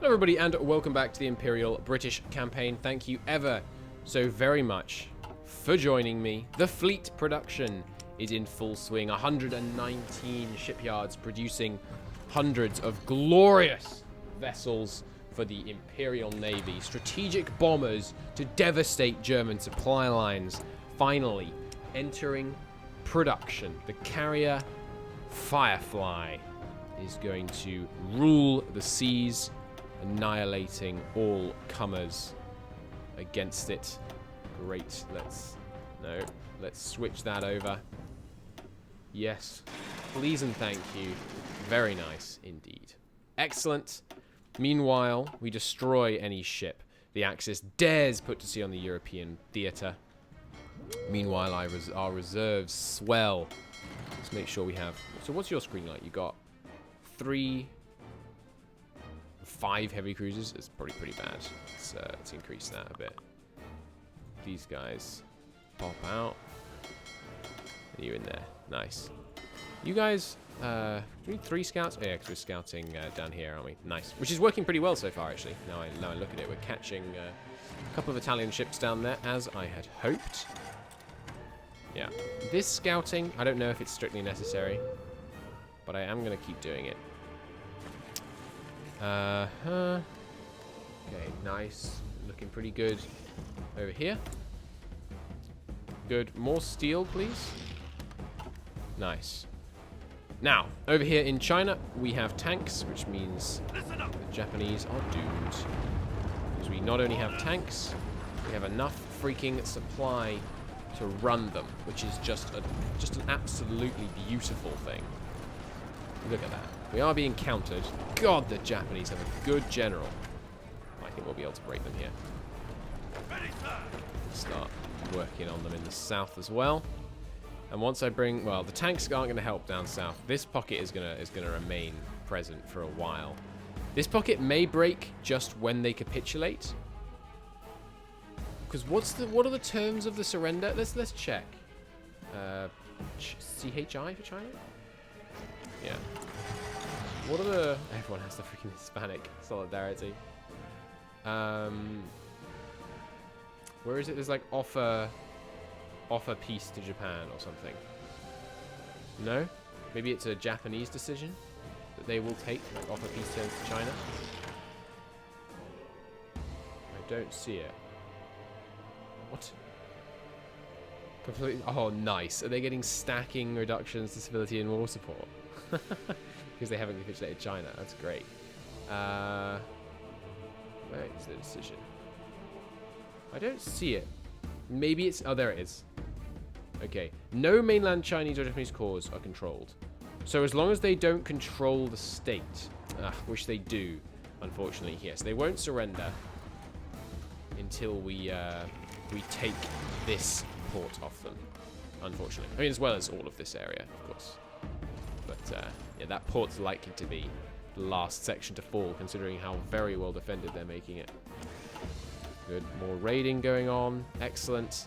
Hello everybody and welcome back to the Imperial British campaign. Thank you ever so very much for joining me. The fleet production is in full swing. 119 shipyards producing hundreds of glorious vessels for the Imperial Navy. Strategic bombers to devastate German supply lines. Finally entering production. The carrier Firefly is going to rule the seas, annihilating all comers against it. Great. Let's switch that over. Yes, please and thank you. Very nice indeed. Excellent. Meanwhile, we destroy any ship the Axis dares put to sea on the European theater. Meanwhile, our reserves swell. Let's make sure we have... So what's your screen like? You got 5 heavy cruisers. It's probably pretty bad. Let's increase that a bit. These guys pop out. And you in there. Nice. You guys, do we need 3 scouts? Oh, yeah, because we're scouting down here, aren't we? Nice. Which is working pretty well so far, actually. Now I look at it. We're catching a couple of Italian ships down there, as I had hoped. Yeah. This scouting, I don't know if it's strictly necessary, but I am going to keep doing it. Okay, nice. Looking pretty good over here. Good. More steel, please. Nice. Now, over here in China, we have tanks, which means the Japanese are doomed. Because we not only have tanks, we have enough freaking supply to run them, which is just an absolutely beautiful thing. Look at that. We are being countered. God, the Japanese have a good general. I think we'll be able to break them here. Start working on them in the south as well. And once I bring... Well, the tanks aren't going to help down south. This pocket is gonna remain present for a while. This pocket may break just when they capitulate. Because what are the terms of the surrender? Let's check. CHI for China? Yeah. What are the... Everyone has the freaking Hispanic solidarity. Where is it? There's like offer peace to Japan or something. No? Maybe it's a Japanese decision that they will take, like offer peace terms to China. I don't see it. What? Completely. Oh, nice. Are they getting stacking reductions to civility and war support? Because they haven't capitulated China. That's great. Where is the decision? I don't see it. Maybe it's... Oh, there it is. Okay. No mainland Chinese or Japanese cores are controlled. So as long as they don't control the state... wish they do, unfortunately. Yes, they won't surrender until we take this port off them, unfortunately. I mean, as well as all of this area, of course. But, yeah, that port's likely to be the last section to fall, considering how very well defended they're making it. Good. More raiding going on. Excellent.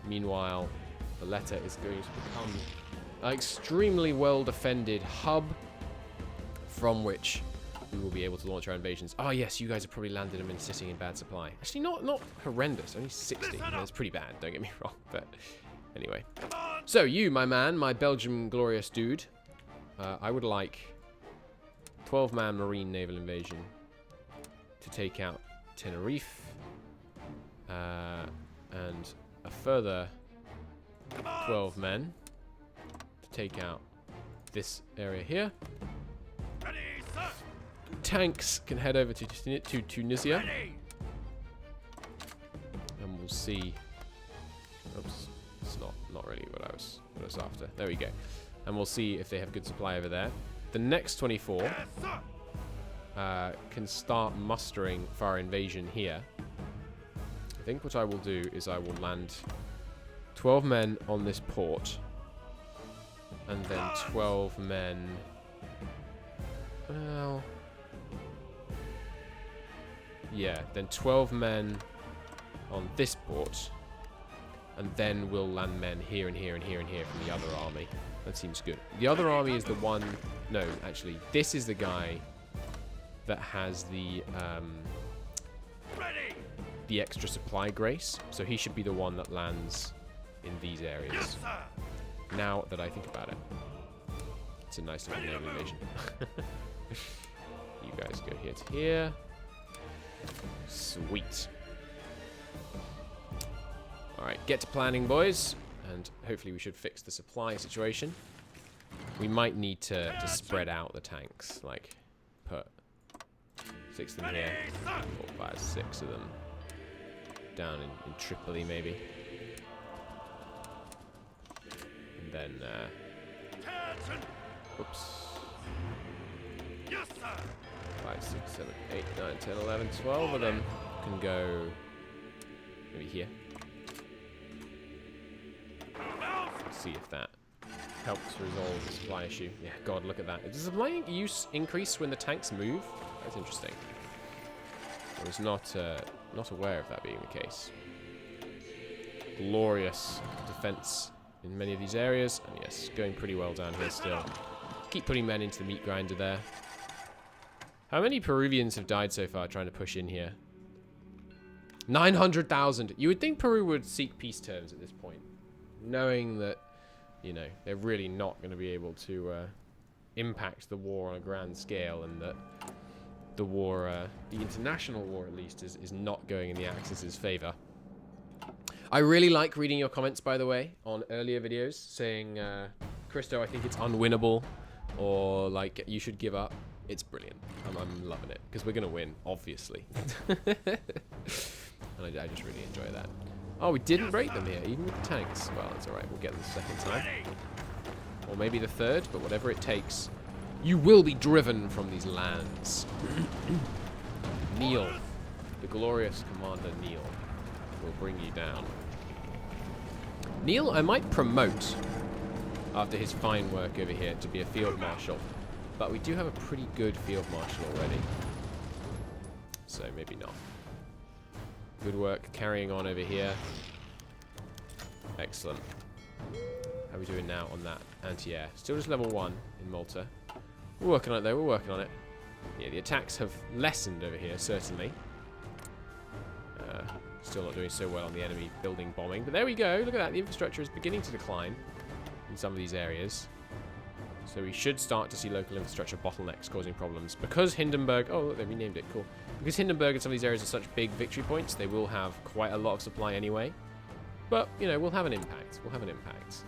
Meanwhile, the letter is going to become an extremely well-defended hub from which we will be able to launch our invasions. Oh, yes, you guys have probably landed them and sitting in bad supply. Actually, not horrendous. Only 60. That's pretty bad, don't get me wrong. But anyway. So, you, my man, my Belgian glorious dude, I would like 12-man marine naval invasion to take out Tenerife. And a further 12 men to take out this area here. Tanks can head over to Tunisia. And we'll see. Oops, it's not really what I was after. There we go. And we'll see if they have good supply over there. The next 24 can start mustering for our invasion here. I think what I will do is I will land 12 men on this port. And then 12 men... Well... Yeah, then 12 men on this port. And then we'll land men here and here and here and here from the other army. That seems good. The other army is the one... No, actually, this is the guy that has the extra supply grace. So he should be the one that lands in these areas. Yes, sir. Now that I think about it. It's a nice little naval invasion. You guys go here to here. Sweet. Alright, get to planning, boys. And hopefully we should fix the supply situation. We might need to spread out the tanks. Like, put 6 of them here. 4, 5, 6 of them. Down in Tripoli, maybe. And then, oops. Yes, sir. 5, 6, 7, 8, 9, 10, 11, 12 of them can go maybe here. Let's see if that helps resolve the supply issue. Yeah, God, look at that. Does the supply use increase when the tanks move? That's interesting. I was not aware of that being the case. Glorious defense in many of these areas. And yes, going pretty well down here still. Keep putting men into the meat grinder there. How many Peruvians have died so far trying to push in here? 900,000. You would think Peru would seek peace terms at this point. Knowing that, you know, they're really not going to be able to impact the war on a grand scale, and that the war, the international war at least, is not going in the Axis's favor. I really like reading your comments, by the way, on earlier videos, saying, Christo, I think it's unwinnable, or like, you should give up. It's brilliant. I'm loving it, because we're going to win, obviously. And I just really enjoy that. Oh, we didn't break them here, even with the tanks. Well, it's alright, we'll get them the second time. Or maybe the third, but whatever it takes. You will be driven from these lands. Neil, the glorious Commander Neil, will bring you down. Neil, I might promote, after his fine work over here, to be a Field Marshal. But we do have a pretty good Field Marshal already. So maybe not. Good work carrying on over here. Excellent. How are we doing now on that anti-air? Still just level 1 in Malta. We're working on it though, we're working on it. Yeah, the attacks have lessened over here, certainly. Still not doing so well on the enemy building bombing. But there we go, look at that, the infrastructure is beginning to decline in some of these areas. So we should start to see local infrastructure bottlenecks causing problems. Because Hindenburg, oh look, they renamed it, cool. Because Hindenburg and some of these areas are such big victory points, they will have quite a lot of supply anyway. But, you know, we'll have an impact. We'll have an impact.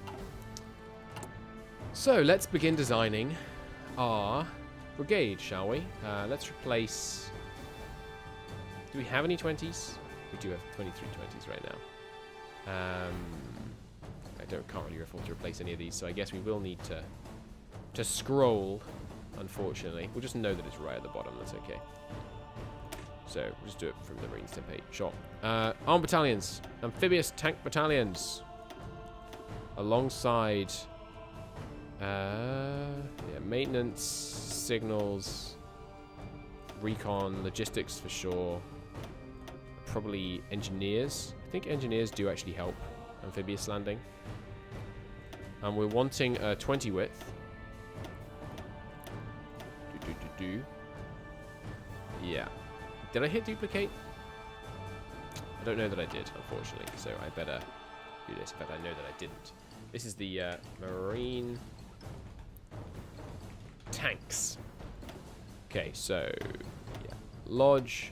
So, let's begin designing our brigade, shall we? Let's replace... Do we have any 20s? We do have 23 20s right now. I can't really afford to replace any of these, so I guess we will need to scroll, unfortunately. We'll just know that it's right at the bottom, that's okay. So, we'll just do it from the Marines template. Sure. Armed battalions. Amphibious tank battalions. Alongside... yeah, maintenance, signals, recon, logistics for sure. Probably engineers. I think engineers do actually help amphibious landing. And we're wanting a 20 width. Yeah. Did I hit duplicate? I don't know that I did, unfortunately, so I better do this. In fact, I know that I didn't. This is the Marine tanks. Okay, so, yeah. Lodge,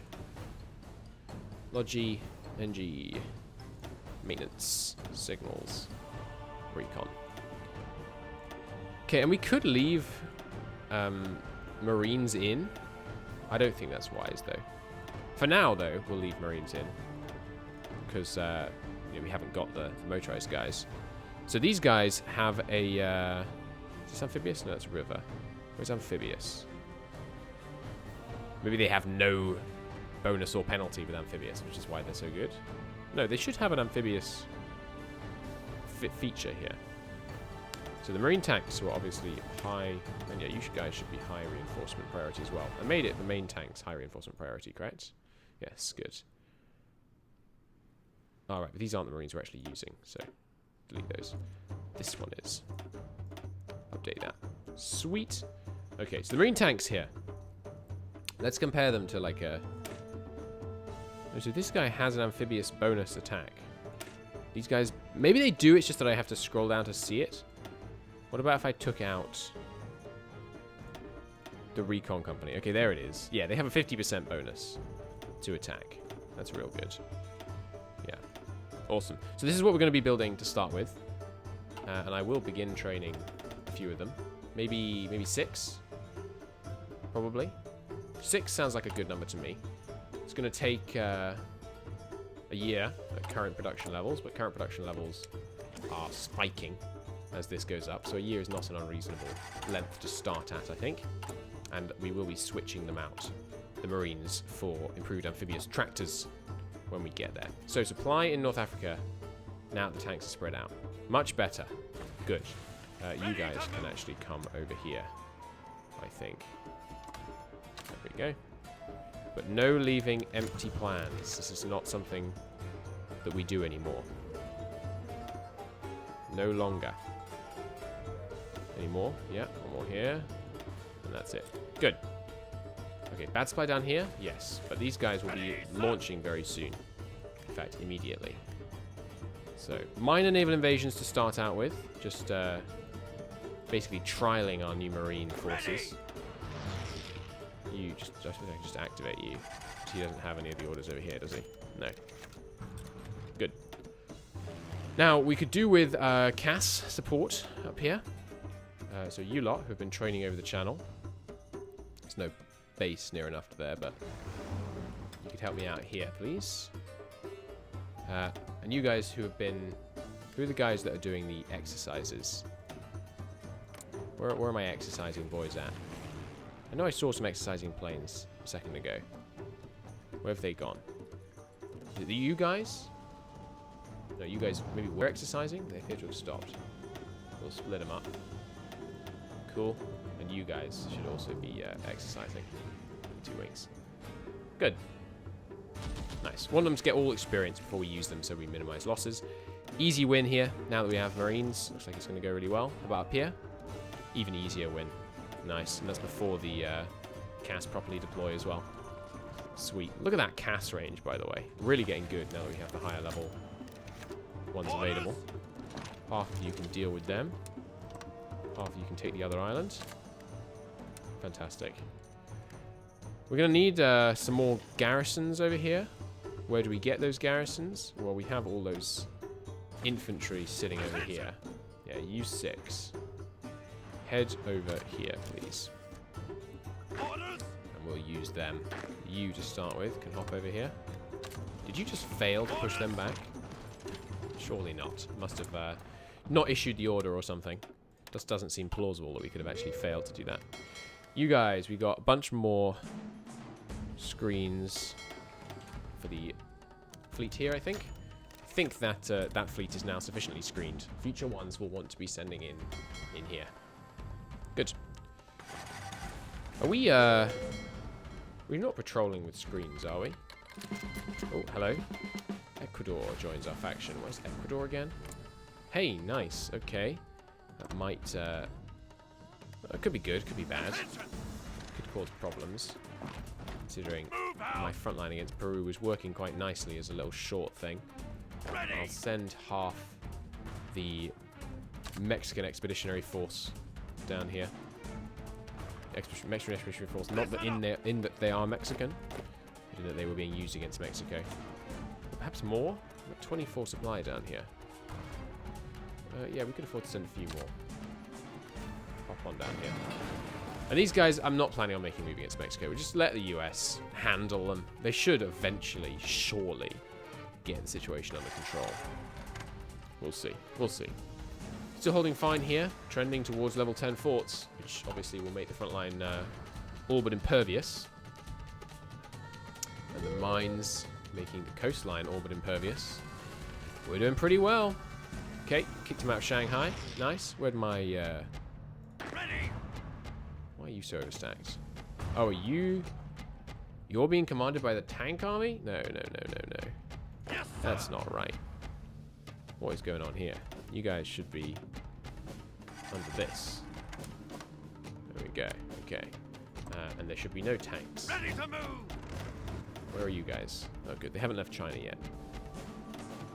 NG, maintenance, signals, recon. Okay, and we could leave Marines in. I don't think that's wise, though. For now, though, we'll leave Marines in. Because, you know, we haven't got the motorized guys. So these guys have a... is this amphibious? No, it's river. Where's amphibious? Maybe they have no bonus or penalty with amphibious, which is why they're so good. No, they should have an amphibious feature here. So the Marine tanks were obviously high... And yeah, you guys should be high reinforcement priority as well. I made it the main tanks high reinforcement priority, correct? Yes, good. Alright, but these aren't the Marines we're actually using, so delete those. This one is. Update that. Sweet. Okay, so the Marine tanks here. Let's compare them to like a... So this guy has an amphibious bonus attack. These guys... Maybe they do, it's just that I have to scroll down to see it. What about if I took out the recon company? Okay, there it is. Yeah, they have a 50% bonus to attack. That's real good. Yeah. Awesome. So this is what we're going to be building to start with. And I will begin training a few of them. Maybe 6? Probably. 6 sounds like a good number to me. It's going to take a year at current production levels, but current production levels are spiking as this goes up, so a year is not an unreasonable length to start at, I think. And we will be switching them out, the Marines, for improved amphibious tractors when we get there. So supply in North Africa, now the tanks are spread out. Much better. Good. You guys can actually come over here, I think. There we go. But no leaving empty plans. This is not something that we do anymore. No longer. Any more? Yeah, one more here. And that's it. Good. Okay, bad supply down here? Yes. But these guys will be launching very soon. In fact, immediately. So, minor naval invasions to start out with. Just basically trialing our new marine forces. You just activate you. He doesn't have any of the orders over here, does he? No. Good. Now, we could do with CAS support up here. So you lot who have been training over the channel. There's no base near enough to there, but you could help me out here, please. And you guys who have been... Who are the guys that are doing the exercises? Where are my exercising boys at? I know I saw some exercising planes a second ago. Where have they gone? Is it you guys? No, you guys maybe were exercising? They appear to have stopped. We'll split them up. Cool. And you guys should also be exercising. 2 wings. Good. Nice. Want them to get all experience before we use them so we minimize losses. Easy win here, now that we have Marines. Looks like it's going to go really well. How about up here? Even easier win. Nice. And that's before the CAS properly deploy as well. Sweet. Look at that CAS range, by the way. Really getting good now that we have the higher level ones available. Half of you can deal with them. Half of you can take the other island. Fantastic. We're going to need some more garrisons over here. Where do we get those garrisons? Well, we have all those infantry sitting over here. Yeah, you 6. Head over here, please. And we'll use them. You to start with can hop over here. Did you just fail to push them back? Surely not. Must have not issued the order or something. Just doesn't seem plausible that we could have actually failed to do that. You guys, we got a bunch more screens for the fleet here, I think. I think that that fleet is now sufficiently screened. Future ones will want to be sending in here. Good. Are we, we're not patrolling with screens, are we? Oh, hello. Ecuador joins our faction. Where's Ecuador again? Hey, nice. Okay. That might, it could be good, could be bad. Could cause problems. Considering my front line against Peru was working quite nicely as a little short thing. I'll send half the Mexican Expeditionary Force down here. Mexican Expeditionary Force, not that in that they are Mexican, but that they were being used against Mexico. Perhaps more? We've got 24 supply down here. Yeah, we could afford to send a few more. Hop on down here. And these guys, I'm not planning on making a move against Mexico. We'll just let the US handle them. They should eventually, surely, get the situation under control. We'll see. We'll see. Still holding fine here. Trending towards level 10 forts, which obviously will make the front line all but impervious. And the mines making the coastline all but impervious. We're doing pretty well. Okay, kicked him out of Shanghai. Nice. Where'd my... Why are you so overstacked? Oh, are you... You're being commanded by the tank army? No, no, no, no, no. Yes, that's not right. What is going on here? You guys should be under this. There we go. Okay. And there should be no tanks. Ready to move. Where are you guys? Oh, good. They haven't left China yet.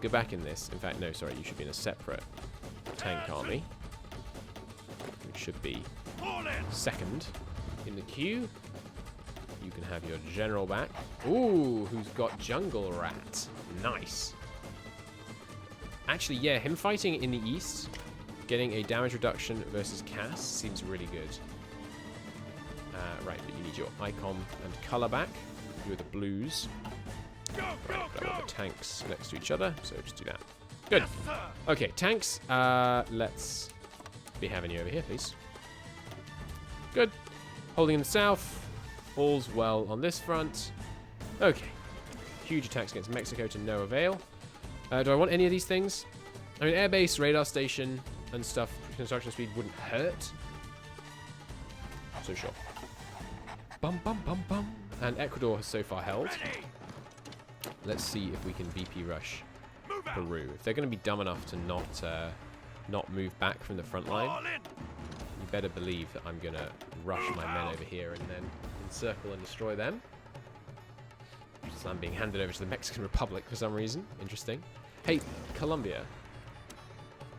Go back in this. In fact, no, sorry. You should be in a separate tank army. Which should be second in the queue. You can have your general back. Ooh, who's got Jungle Rat. Nice. Actually, yeah, him fighting in the east, getting a damage reduction versus Cass seems really good. Right, but you need your icon and color back. You are the blues. Right, got all the tanks next to each other, so just do that. Good. Yes, sir. Okay, tanks. Let's be having you over here, please. Good. Holding in the south. All's well on this front. Okay. Huge attacks against Mexico to no avail. Do I want any of these things? I mean, airbase, radar station, and stuff. Construction speed wouldn't hurt. So sure. Bum, bum, bum, bum. And Ecuador has so far held. Ready. Let's see if we can VP rush Move out. Peru. If they're going to be dumb enough to not move back from the front line, All in. you better believe that I'm going to rush my men over here and then encircle and destroy them. So I'm being handed over to the Mexican Republic for some reason. Interesting. Hey, Colombia.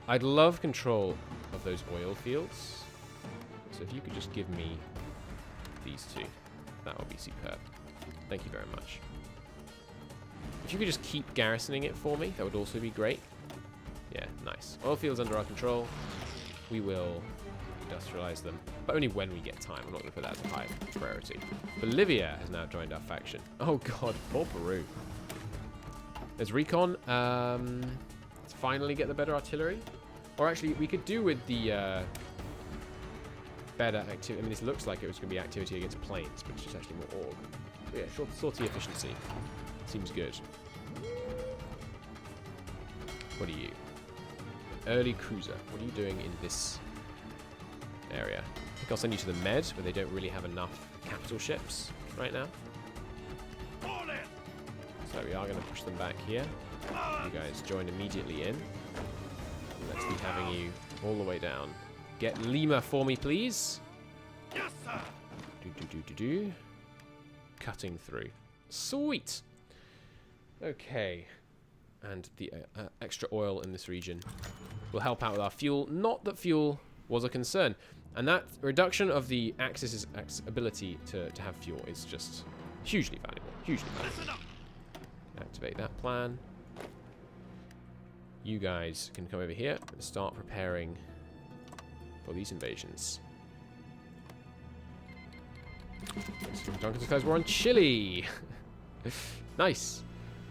I'd love control of those oil fields. So if you could just give me these two, that would be superb. Thank you very much. If you could just keep garrisoning it for me, that would also be great. Yeah, nice. Oil fields under our control. We will industrialize them, but only when we get time. I'm not going to put that as a high priority. Bolivia has now joined our faction. Oh god, poor Peru. There's recon. Let's finally get the better artillery. Or actually, we could do with the better activity. I mean, this looks like it was going to be activity against planes, but it's just actually more org. But yeah, sortie efficiency. Seems good. What are you? Early cruiser. What are you doing in this area? I think I'll send you to the Med, where they don't really have enough capital ships right now. All in. So we are going to push them back here. You guys join immediately in. Let's be having you all the way down. Get Lima for me, please. Yes, sir. Do. Cutting through. Sweet. Okay. And the extra oil in this region will help out with our fuel. Not that fuel was a concern. And that reduction of the Axis's ability to have fuel is just hugely valuable. Hugely valuable. Listen up. Activate that plan. You guys can come over here and start preparing for these invasions. Duncan's Affairs War on Chile. Nice.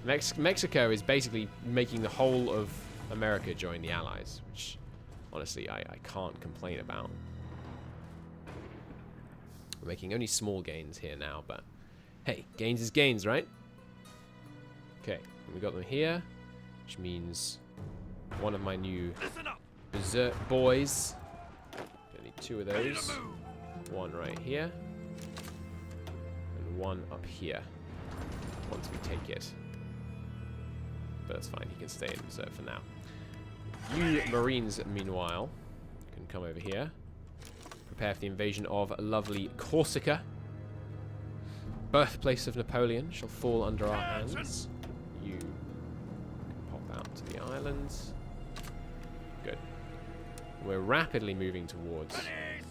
Mexico is basically making the whole of America join the Allies, which honestly I can't complain about. We're making only small gains here now, but hey, gains is gains, right? Okay, we got them here, which means one of my new Berserk boys. Gonna need two of those. One right here. And one up here. Once we take it. But that's fine, he can stay in reserve for now. You Marines, meanwhile, can come over here. Prepare for the invasion of lovely Corsica. Birthplace of Napoleon shall fall under our hands. You can pop out to the islands. Good. We're rapidly moving towards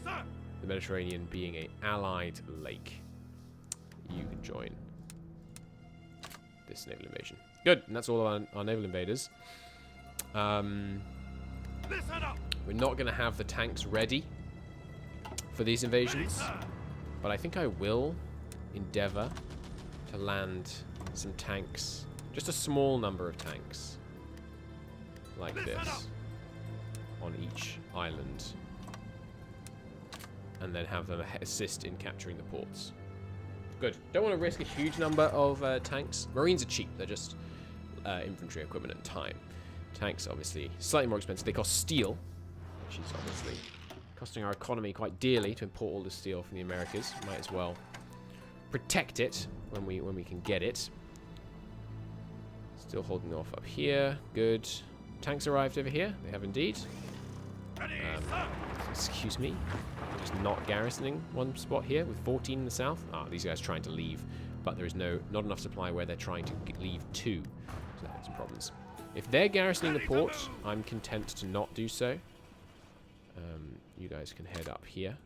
the Mediterranean being an allied lake. You can join this naval invasion. Good, and that's all of our naval invaders. Listen up. We're not going to have the tanks ready for these invasions, but I think I will endeavor to land some tanks, just a small number of tanks, like this, on each island, and then have them assist in capturing the ports. Good. Don't want to risk a huge number of tanks. Marines are cheap. They're just infantry equipment and time. Tanks, obviously, slightly more expensive. They cost steel, which is obviously costing our economy quite dearly to import all this steel from the Americas. Might as well protect it when we can get it. Still holding off up here. Good. Tanks arrived over here. They have indeed. Excuse me. just not garrisoning one spot here with 14 in the south. Ah, these guys are trying to leave, but there is not enough supply where they're trying to leave 2. So that has some problems. If they're garrisoning the port, I'm content to not do so. You guys can head up here.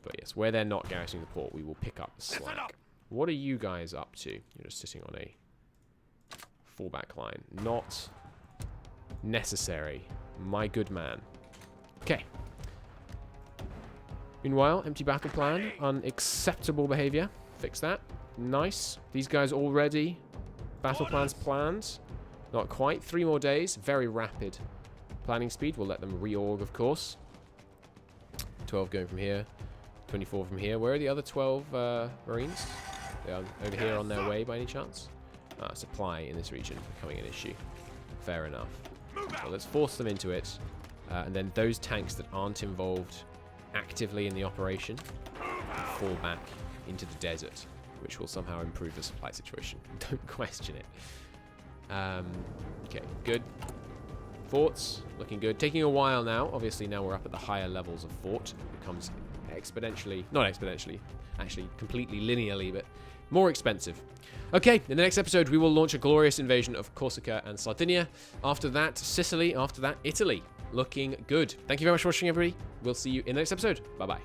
But yes, where they're not garrisoning the port, we will pick up the slack. What are you guys up to? You're just sitting on a fallback line. Not necessary. My good man. Okay. Meanwhile, empty battle plan. Unacceptable behavior. Fix that. Nice. These guys already. Battle plans planned. Not quite. 3 more days. Very rapid planning speed. We'll let them reorg, of course. 12 going from here. 24 from here. Where are the other 12 Marines? They are over here on their way by any chance? Supply in this region becoming an issue. Fair enough. So let's force them into it. And then those tanks that aren't involved actively in the operation fall back into the desert, which will somehow improve the supply situation. Don't question it. Okay, good. Forts, looking good. Taking a while now. Obviously, now we're up at the higher levels of fort. It becomes exponentially, not exponentially, actually completely linearly, but more expensive. Okay, in the next episode, we will launch a glorious invasion of Corsica and Sardinia. After that, Sicily. After that, Italy. Looking good. Thank you very much for watching, everybody. We'll see you in the next episode. Bye-bye.